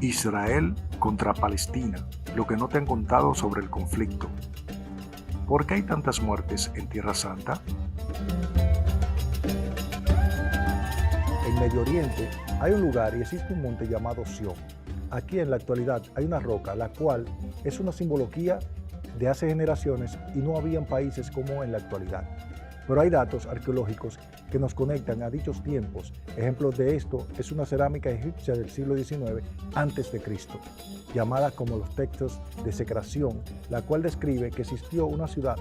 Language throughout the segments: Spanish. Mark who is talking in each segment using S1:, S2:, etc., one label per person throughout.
S1: Israel contra Palestina, lo que no te han contado sobre el conflicto. ¿Por qué hay tantas muertes en Tierra Santa?
S2: En Medio Oriente hay un lugar y existe un monte llamado Sión. Aquí en la actualidad hay una roca, la cual es una simbología de hace generaciones y no habían países como en la actualidad. Pero hay datos arqueológicos que nos conectan a dichos tiempos. Ejemplo de esto es una cerámica egipcia del siglo XIX a.C., llamada como los textos de Secración, la cual describe que existió una ciudad,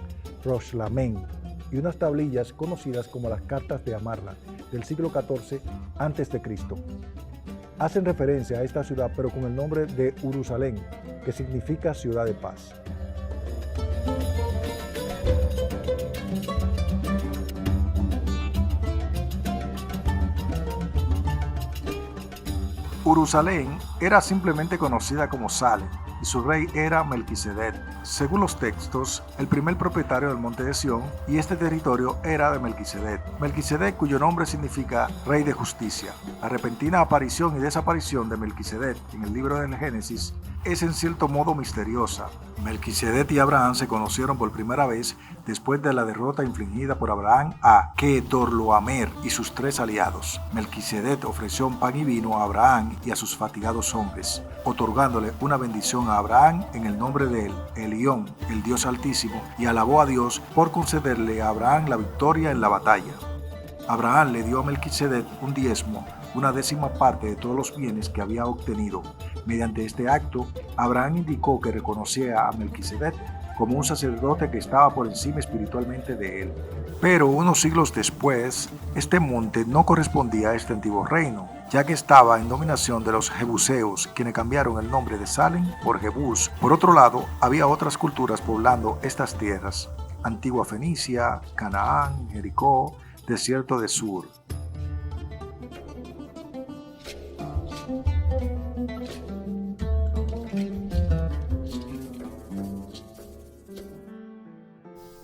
S2: Rosh Lamén, y unas tablillas conocidas como las Cartas de Amarna, del siglo XIV a.C. Hacen referencia a esta ciudad, pero con el nombre de Jerusalén, que significa ciudad de paz.
S1: Jerusalén era simplemente conocida como Salem y su rey era Melquisedec. Según los textos, el primer propietario del monte de Sión y este territorio era de Melquisedec. Melquisedec, cuyo nombre significa Rey de Justicia. La repentina aparición y desaparición de Melquisedec en el libro del Génesis es en cierto modo misteriosa. Melquisedec y Abraham se conocieron por primera vez después de la derrota infligida por Abraham a Kedorlaomer y sus 3 aliados. Melquisedec ofreció un pan y vino a Abraham y a sus fatigados hombres, otorgándole una bendición a Abraham en el nombre de Elión, el Dios Altísimo, y alabó a Dios por concederle a Abraham la victoria en la batalla. Abraham le dio a Melquisedec un diezmo, una 10ª parte de todos los bienes que había obtenido. Mediante este acto, Abraham indicó que reconocía a Melquisedec como un sacerdote que estaba por encima espiritualmente de él. Pero unos siglos después, este monte no correspondía a este antiguo reino, ya que estaba en dominación de los jebuseos, quienes cambiaron el nombre de Salem por Jebús. Por otro lado, había otras culturas poblando estas tierras: Antigua Fenicia, Canaán, Jericó, desierto de Sur.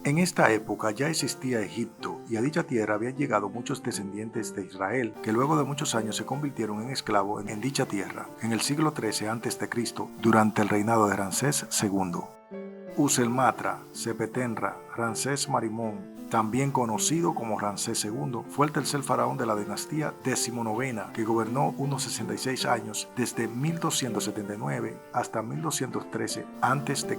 S1: En esta época ya existía Egipto y a dicha tierra habían llegado muchos descendientes de Israel que luego de muchos años se convirtieron en esclavos en dicha tierra en el siglo XIII a.C. durante el reinado de Ramsés II. Uselmatra, Sepetenra, Ramsés Marimón, también conocido como Ramsés II, fue el tercer faraón de la dinastía XIX que gobernó unos 66 años desde 1279 hasta 1213 a.C.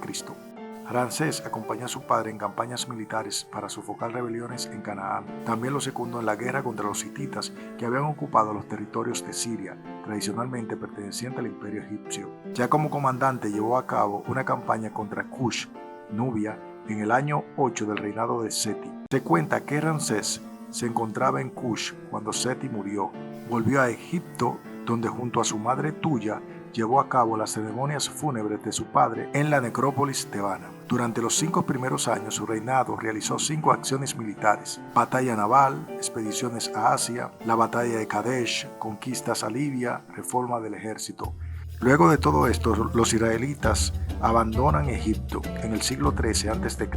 S1: Ramsés acompañó a su padre en campañas militares para sofocar rebeliones en Canaán. También lo secundó en la guerra contra los hititas que habían ocupado los territorios de Siria, tradicionalmente perteneciente al imperio egipcio. Ya como comandante llevó a cabo una campaña contra Kush, Nubia, en el año 8 del reinado de Seti. Se cuenta que Ramsés se encontraba en Kush cuando Seti murió. Volvió a Egipto, donde junto a su madre Tuya llevó a cabo las ceremonias fúnebres de su padre en la necrópolis tebana. Durante los 5 primeros años de su reinado realizó 5 acciones militares: batalla naval, expediciones a Asia, la batalla de Kadesh, conquistas a Libia, reforma del ejército. Luego de todo esto, los israelitas abandonan Egipto en el siglo XIII a.C.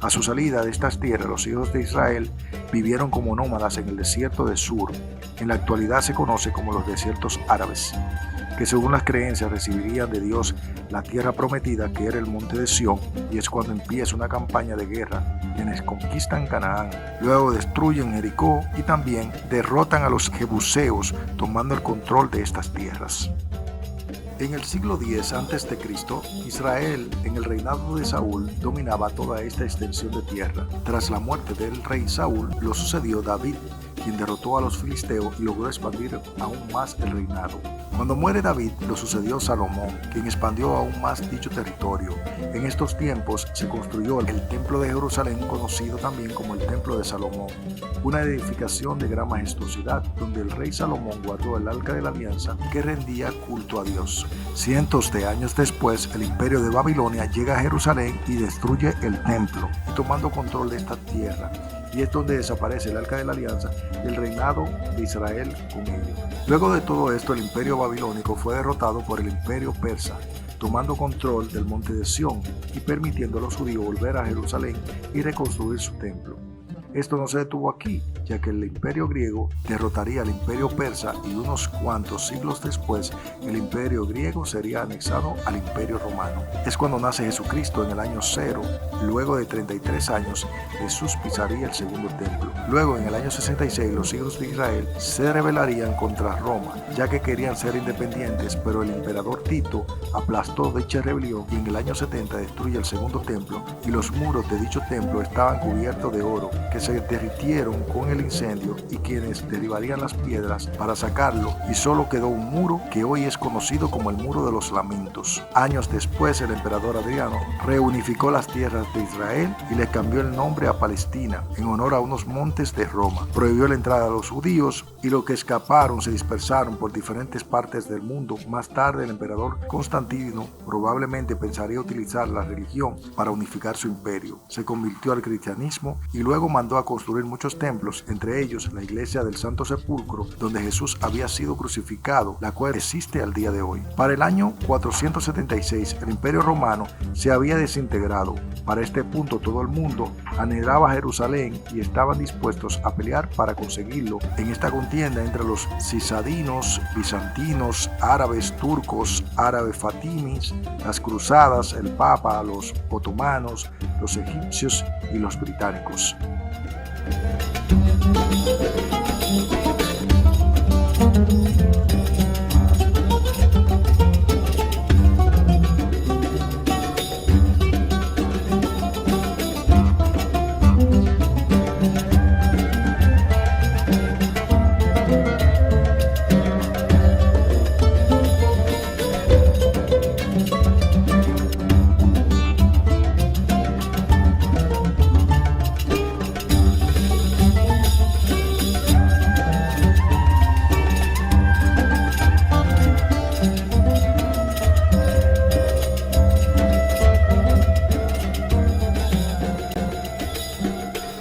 S1: A su salida de estas tierras, los hijos de Israel vivieron como nómadas en el desierto de Sur. En la actualidad se conoce como los desiertos árabes, que según las creencias recibirían de Dios la tierra prometida, que era el monte de Sión, y es cuando empieza una campaña de guerra, quienes conquistan Canaán, luego destruyen Jericó y también derrotan a los jebuseos, tomando el control de estas tierras. En el siglo X a.C., Israel, en el reinado de Saúl, dominaba toda esta extensión de tierra. Tras la muerte del rey Saúl, lo sucedió David, quien derrotó a los filisteos y logró expandir aún más el reinado. Cuando muere David, lo sucedió Salomón, quien expandió aún más dicho territorio. En estos tiempos se construyó el Templo de Jerusalén, conocido también como el Templo de Salomón, una edificación de gran majestuosidad donde el rey Salomón guardó el Arca de la Alianza que rendía culto a Dios. Cientos de años después, el imperio de Babilonia llega a Jerusalén y destruye el templo, tomando control de esta tierra. Y es donde desaparece el Arca de la Alianza y el reinado de Israel con ello. Luego de todo esto, el imperio babilónico fue derrotado por el imperio persa, tomando control del monte de Sión y permitiendo a los judíos volver a Jerusalén y reconstruir su templo. Esto no se detuvo aquí, ya que el imperio griego derrotaría al imperio persa y unos cuantos siglos después el imperio griego sería anexado al imperio romano. Es cuando nace Jesucristo en el año 0. Luego de 33 años, Jesús pisaría el segundo templo. Luego, en el año 66, los hijos de Israel se rebelarían contra Roma, ya que querían ser independientes, pero el emperador Tito aplastó dicha rebelión y en el año 70 destruye el segundo templo y los muros de dicho templo estaban cubiertos de oro que se derritieron con el incendio y quienes derribarían las piedras para sacarlo y solo quedó un muro que hoy es conocido como el Muro de los Lamentos. Años después el emperador Adriano reunificó las tierras de Israel y le cambió el nombre a Palestina en honor a unos montes de Roma. Prohibió la entrada a los judíos y los que escaparon se dispersaron por diferentes partes del mundo. Más tarde el emperador Constantino probablemente pensaría utilizar la religión para unificar su imperio. Se convirtió al cristianismo y luego mandó a construir muchos templos, entre ellos la iglesia del Santo Sepulcro, donde Jesús había sido crucificado, la cual existe al día de hoy. Para el año 476 el imperio romano se había desintegrado. Para este punto todo el mundo anhelaba Jerusalén y estaban dispuestos a pelear para conseguirlo. En esta contienda entre los cisadinos, bizantinos, árabes, turcos, árabes fatimis, las cruzadas, el papa, los otomanos, los egipcios y los británicos.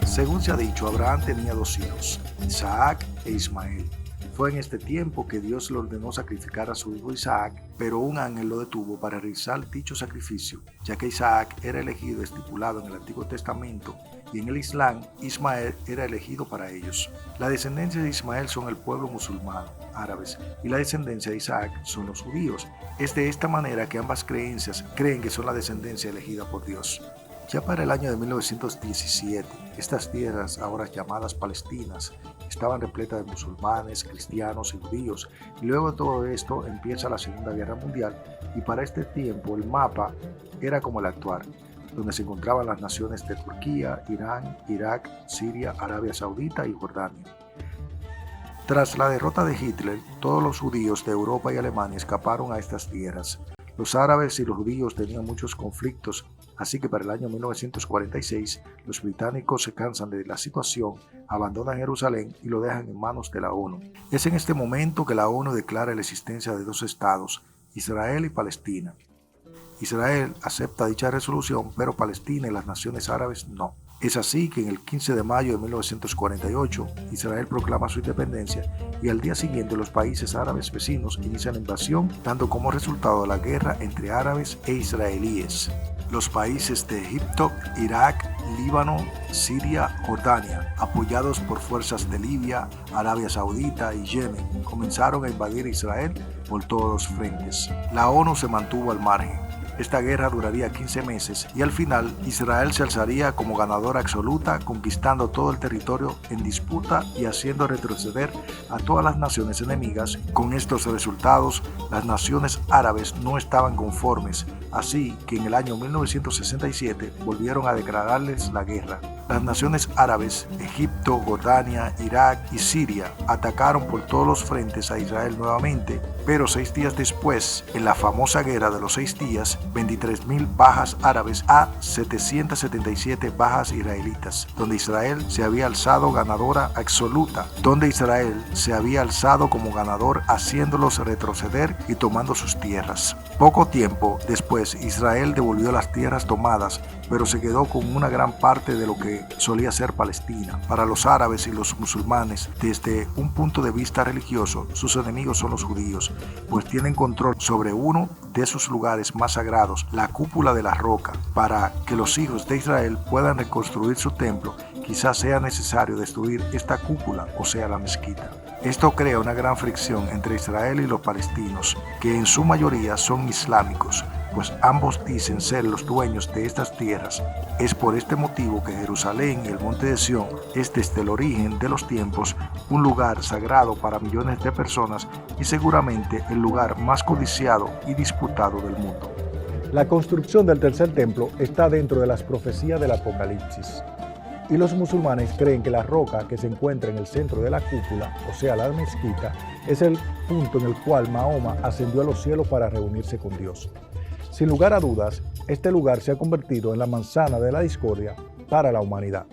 S1: Según se ha dicho, Abraham tenía 2 hijos, Isaac e Ismael. Fue en este tiempo que Dios le ordenó sacrificar a su hijo Isaac, pero un ángel lo detuvo para realizar dicho sacrificio, ya que Isaac era elegido estipulado en el Antiguo Testamento y en el Islam Ismael era elegido para ellos. La descendencia de Ismael son el pueblo musulmán, árabes, y la descendencia de Isaac son los judíos. Es de esta manera que ambas creencias creen que son la descendencia elegida por Dios. Ya para el año de 1917, estas tierras, ahora llamadas palestinas, estaban repletas de musulmanes, cristianos y judíos, y luego de todo esto empieza la Segunda Guerra Mundial, y para este tiempo el mapa era como el actual, donde se encontraban las naciones de Turquía, Irán, Irak, Siria, Arabia Saudita y Jordania. Tras la derrota de Hitler, todos los judíos de Europa y Alemania escaparon a estas tierras. Los árabes y los judíos tenían muchos conflictos, así que para el año 1946 los británicos se cansan de la situación, abandonan Jerusalén y lo dejan en manos de la ONU. Es en este momento que la ONU declara la existencia de 2 estados, Israel y Palestina. Israel acepta dicha resolución, pero Palestina y las naciones árabes no. Es así que en el 15 de mayo de 1948 Israel proclama su independencia y al día siguiente los países árabes vecinos inician la invasión, dando como resultado la guerra entre árabes e israelíes. Los países de Egipto, Irak, Líbano, Siria, Jordania, apoyados por fuerzas de Libia, Arabia Saudita y Yemen, comenzaron a invadir Israel por todos los frentes. La ONU se mantuvo al margen. Esta guerra duraría 15 meses y al final Israel se alzaría como ganadora absoluta, conquistando todo el territorio en disputa y haciendo retroceder a todas las naciones enemigas. Con estos resultados, las naciones árabes no estaban conformes, así que en el año 1967 volvieron a declararles la guerra. Las naciones árabes, Egipto, Jordania, Irak y Siria, atacaron por todos los frentes a Israel nuevamente, pero 6 días después, en la famosa guerra de los 6 días, 23.000 bajas árabes a 777 bajas israelitas, donde Israel se había alzado ganadora absoluta, como ganador, haciéndolos retroceder y tomando sus tierras. Poco tiempo después, Israel devolvió las tierras tomadas, pero se quedó con una gran parte de lo que solía ser Palestina. Para los árabes y los musulmanes, desde un punto de vista religioso, sus enemigos son los judíos, pues tienen control sobre uno de sus lugares más sagrados, la cúpula de la roca, para que los hijos de Israel puedan reconstruir su templo, quizás sea necesario destruir esta cúpula, o sea, la mezquita. Esto crea una gran fricción entre Israel y los palestinos, que en su mayoría son islámicos, pues ambos dicen ser los dueños de estas tierras. Es por este motivo que Jerusalén y el Monte de Sión es desde el origen de los tiempos un lugar sagrado para millones de personas y seguramente el lugar más codiciado y disputado del mundo.
S2: La construcción del tercer templo está dentro de las profecías del Apocalipsis. Y los musulmanes creen que la roca que se encuentra en el centro de la cúpula, o sea, la mezquita, es el punto en el cual Mahoma ascendió a los cielos para reunirse con Dios. Sin lugar a dudas, este lugar se ha convertido en la manzana de la discordia para la humanidad.